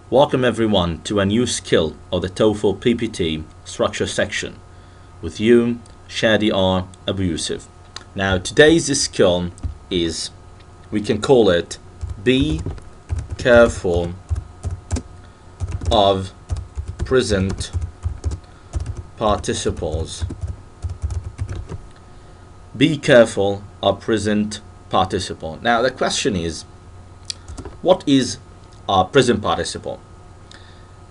Welcome everyone to a new skill of the Toefl Pbt structure section with you, Shadi R. Abu Yusuf. Now today's skill is, we can call it, be careful of present participles. Be careful of present participle. Now the question is, what is a present participle?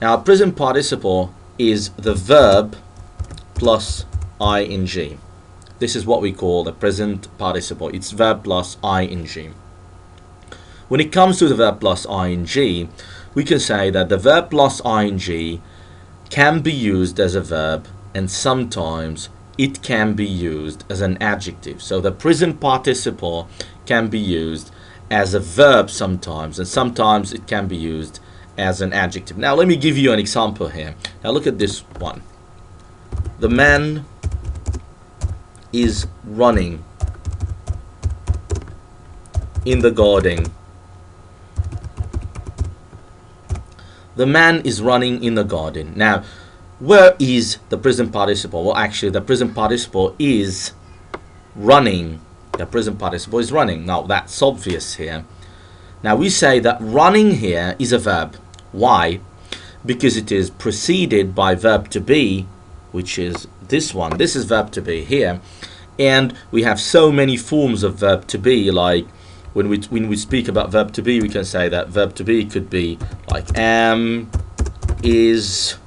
Now a present participle is the verb plus ing. This is what we call the present participle. It's verb plus ing. When it comes to the verb plus ing, we can say that the verb plus ing can be used as a verb, and sometimes it can be used as an adjective. So the present participle can be used as a verb sometimes, and sometimes it can be used as an adjective. Now let me give you an example here. Now look at this one. The man is running in the garden. The man is running in the garden. Now, where is the present participle? Well, actually, the present participle is running. The present participle is running. Now, that's obvious here. Now, we say that running here is a verb. Why? Because it is preceded by verb to be, which is this one. This is verb to be here. And we have so many forms of verb to be, like when we speak about verb to be, we can say that verb to be could be like am, is,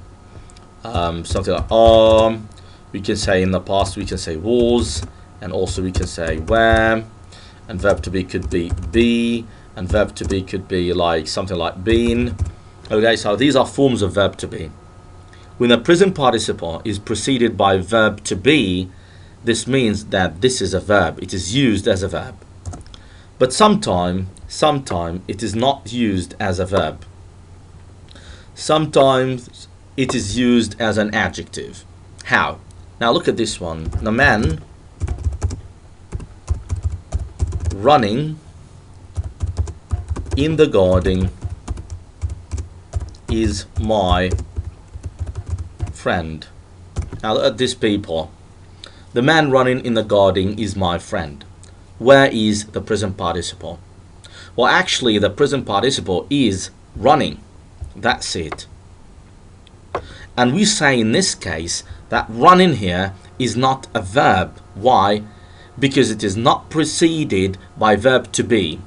something like are. We can say in the past, we can say was, and also we can say were. And verb to be could be, and verb to be could be like something like been. Okay, so these are forms of verb to be. When the present participle is preceded by verb to be, this means that this is a verb. It is used as a verb. But sometime it is not used as a verb. Sometimes it is used as an adjective. How? Now look at this one. The man running in the garden is my friend. Now look at these people. The man running in the garden is my friend. Where is the present participle? Well, actually, the present participle is running. That's it. And we say in this case that running here is not a verb. Why? Because it is not preceded by verb to be.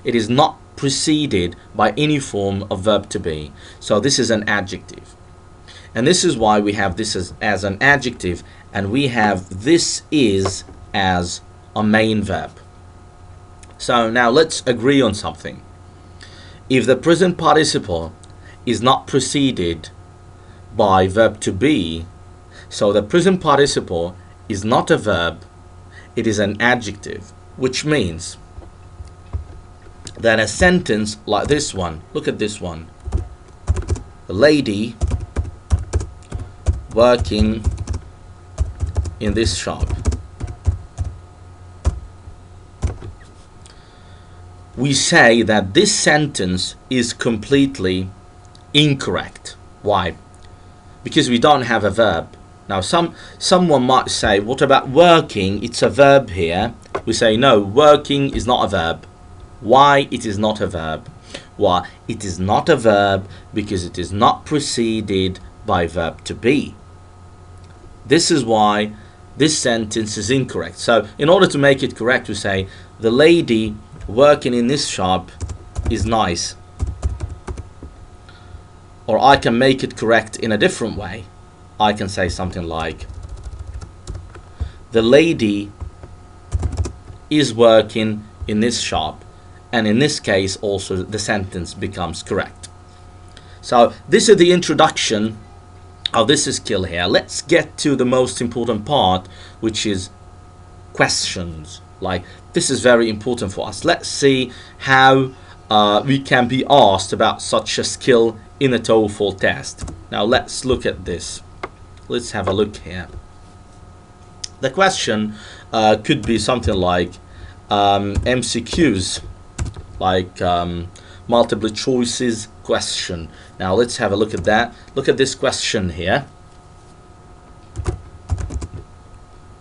It is not preceded by any form of verb to be. So this is an adjective. And this is why we have this as an adjective, and we have this is as a main verb. So now let's agree on something. If the present participle is not preceded by verb to be, so the present participle is not a verb, it is an adjective, which means that a sentence like this one, look at this one. The lady working in this shop. We say that this sentence is completely incorrect. Why? Because we don't have a verb. Now someone might say, what about working? It's a verb here. We say no, working is not a verb. Why it is not a verb? Why? It is not a verb because it is not preceded by verb to be. This is why this sentence is incorrect. So in order to make it correct, we say the lady working in this shop is nice. Or I can make it correct in a different way. I can say something like the lady is working in this shop, and in this case also the sentence becomes correct. So this is the introduction of this skill here. Let's get to the most important part, which is questions. Like, this is very important for us. Let's see how we can be asked about such a skill in a TOEFL test. Now let's look at this. Let's have a look here. The question could be something like MCQs, like multiple choices question. Now let's have a look at that. Look at this question here.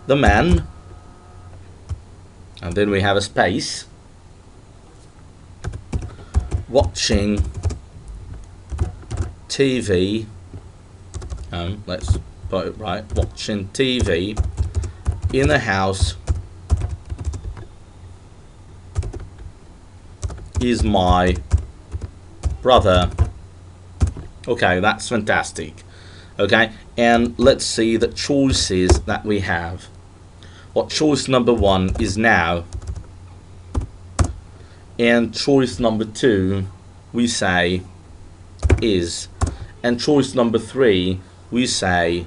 The man, and then we have a space, watching TV, let's put it right, watching TV in the house is my brother. Okay, that's fantastic. Okay, and let's see the choices that we have. What choice number 1 is now, and choice number 2 we say is, and choice number 3 we say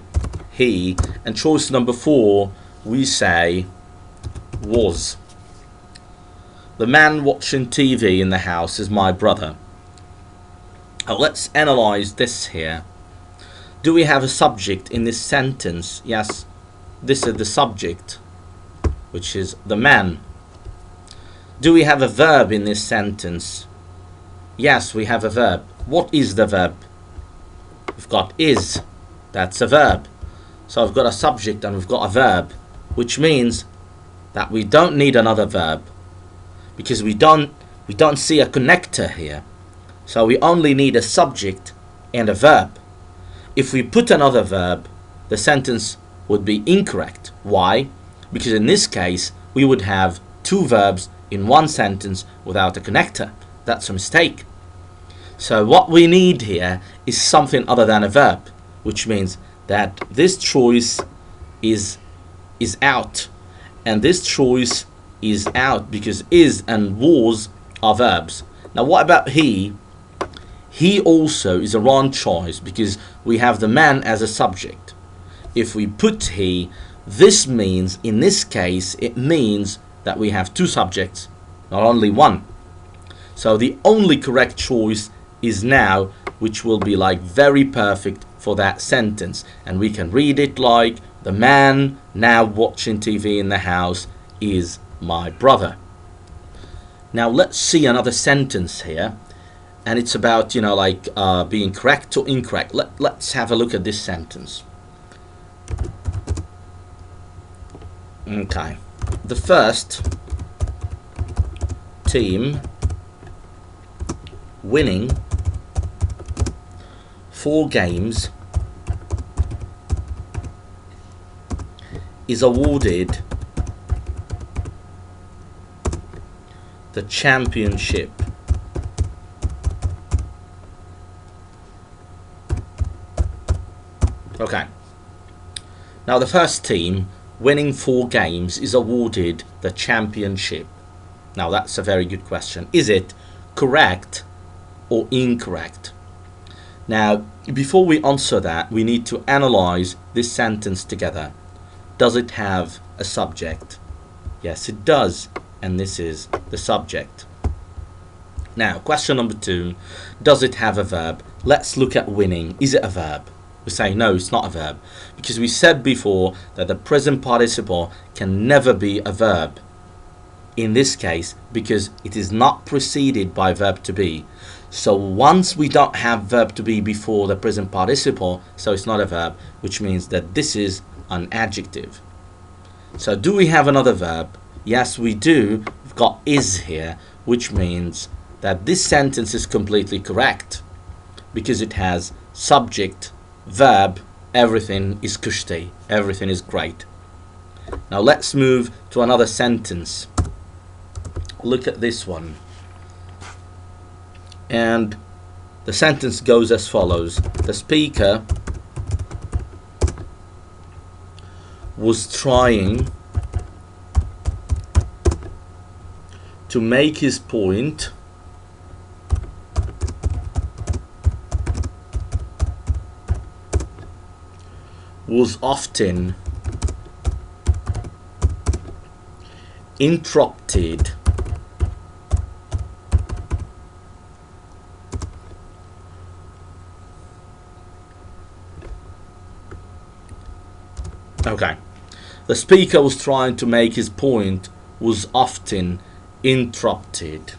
he, and choice number 4 we say was. The man watching TV in the house is my brother. Now let's analyze this here. Do we have a subject in this sentence? Yes, this is the subject, which is the man. Do we have a verb in this sentence? Yes, we have a verb. What is the verb? We've got is. That's a verb. So I've got a subject and we've got a verb, which means that we don't need another verb, because we don't see a connector here. So we only need a subject and a verb. If we put another verb, the sentence would be incorrect. Why? Because in this case we would have 2 verbs in one sentence without a connector. That's a mistake. So what we need here is something other than a verb, which means that this choice is out, and this choice is out because is and was are verbs. Now what about he? He also is a wrong choice because we have the man as a subject. If we put he, this means, in this case, it means that we have 2 subjects, not only 1. So the only correct choice is now, which will be like very perfect for that sentence. And we can read it like, the man now watching TV in the house is my brother. Now let's see another sentence here, and it's about, you know, like being correct or incorrect. Let's have a look at this sentence. Okay, the first team winning 4 games is awarded the championship. Okay. Now the first team winning 4 games is awarded the championship. Now that's a very good question. Is it correct or incorrect? Now before we answer that, we need to analyze this sentence together. Does it have a subject? Yes, it does. And this is the subject. Now, question number 2, does it have a verb? Let's look at winning. Is it a verb? We say no, it's not a verb, because we said before that the present participle can never be a verb in this case, because it is not preceded by verb to be. So once we don't have verb to be before the present participle, so it's not a verb, which means that this is an adjective. So do we have another verb? Yes, we do. We've got is here, which means that this sentence is completely correct because it has subject, verb, everything is kushti, everything is great. Now let's move to another sentence. Look at this one. And the sentence goes as follows. The speaker was trying to make his point was often interrupted Okay. The speaker was trying to make his point was often interrupted.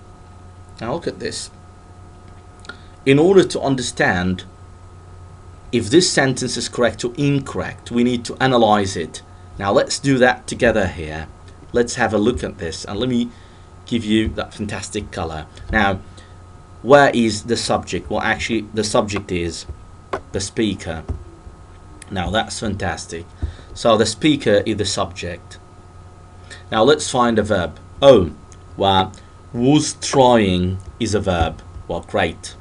Now look at this. in order to understand if this sentence is correct or incorrect, we need to analyze it. Now let's do that together here. Let's have a look at this, and let me give you that fantastic color. Now, where is the subject? Well, actually the subject is the speaker. Now that's fantastic. So the speaker is the subject. Now let's find a verb. Oh, well, was trying is a verb. Well, great.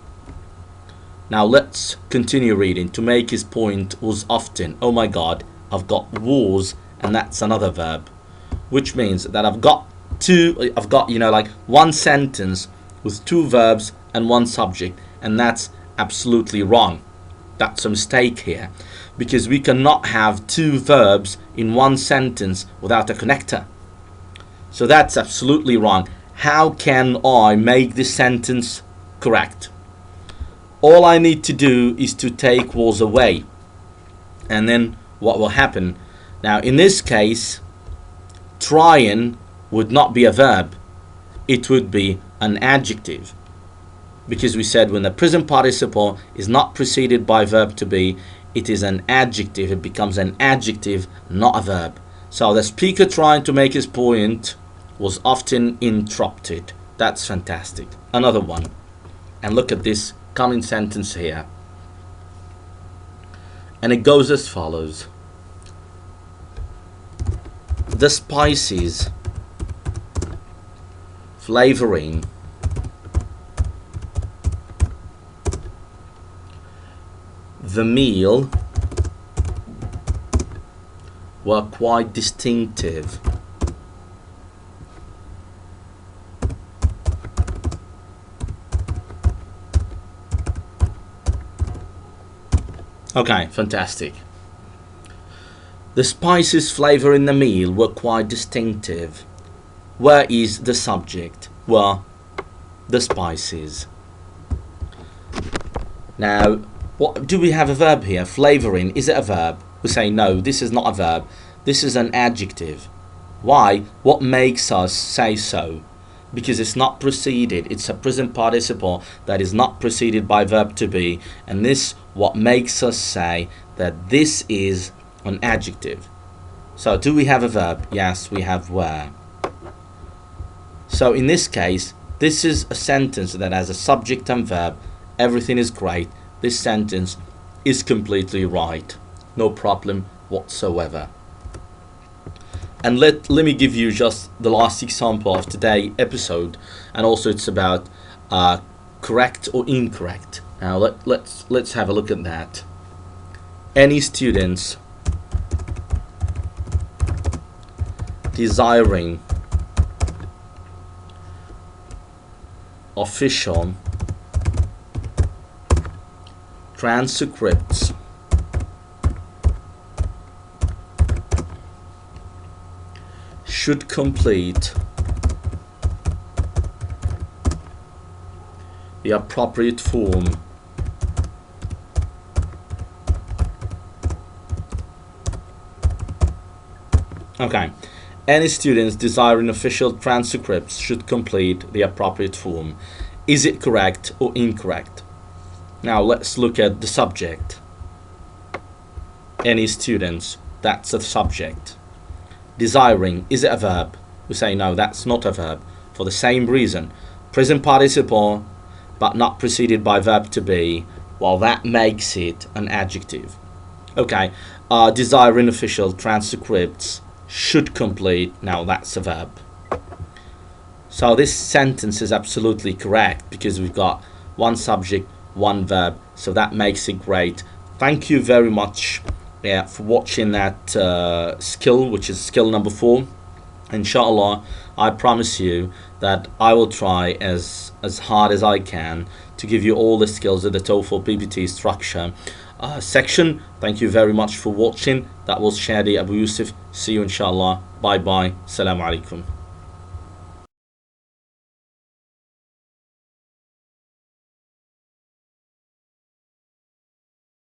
Now let's continue reading. To make his point was often. Oh my god, I've got was, and that's another verb, which means that I've got like one sentence with two verbs and one subject, and that's absolutely wrong. That's a mistake here, because we cannot have two verbs in one sentence without a connector. So that's absolutely wrong. How can I make this sentence correct? All I need to do is to take was away, and then what will happen? Now in this case, trying would not be a verb, it would be an adjective, because we said when the present participle is not preceded by verb to be, it is an adjective. It becomes an adjective, not a verb. So the speaker trying to make his point was often interrupted. That's fantastic. Another one, and look at this coming sentence here, and it goes as follows: the spices flavoring the meal were quite distinctive. Okay, fantastic. The spices flavoring the meal were quite distinctive. Where is the subject? Well, the spices. Now, what do we have a verb here? Flavoring, is it a verb? We say no, this is not a verb. This is an adjective. Why? What makes us say so? Because it's not preceded. It's a present participle that is not preceded by verb to be, and this what makes us say that this is an adjective. So do we have a verb? Yes, we have were. So in this case, this is a sentence that has a subject and verb. Everything is great. This sentence is completely right. No problem whatsoever. And let me give you just the last example of today's episode, and also it's about correct or incorrect. Now let's have a look at that. Any students desiring official transcripts should complete the appropriate form Okay. Any students desiring official transcripts should complete the appropriate form. Is it correct or incorrect? Now let's look at the subject. Any students, that's a subject. Desiring, is it a verb? We say no, that's not a verb. For the same reason. Present participle, but not preceded by verb to be. Well, that makes it an adjective. Okay. Desiring official transcripts should complete. Now that's a verb. So this sentence is absolutely correct because we've got one subject, one verb. So that makes it great. Thank you very much for watching that skill, which is skill number 4. Inshallah, I promise you that I will try as hard as I can to give you all the skills of the Toefl Pbt structure section. Thank you very much for watching. That was Shadi Abu Yusuf. See you inshallah. Bye bye. Assalamu alaikum.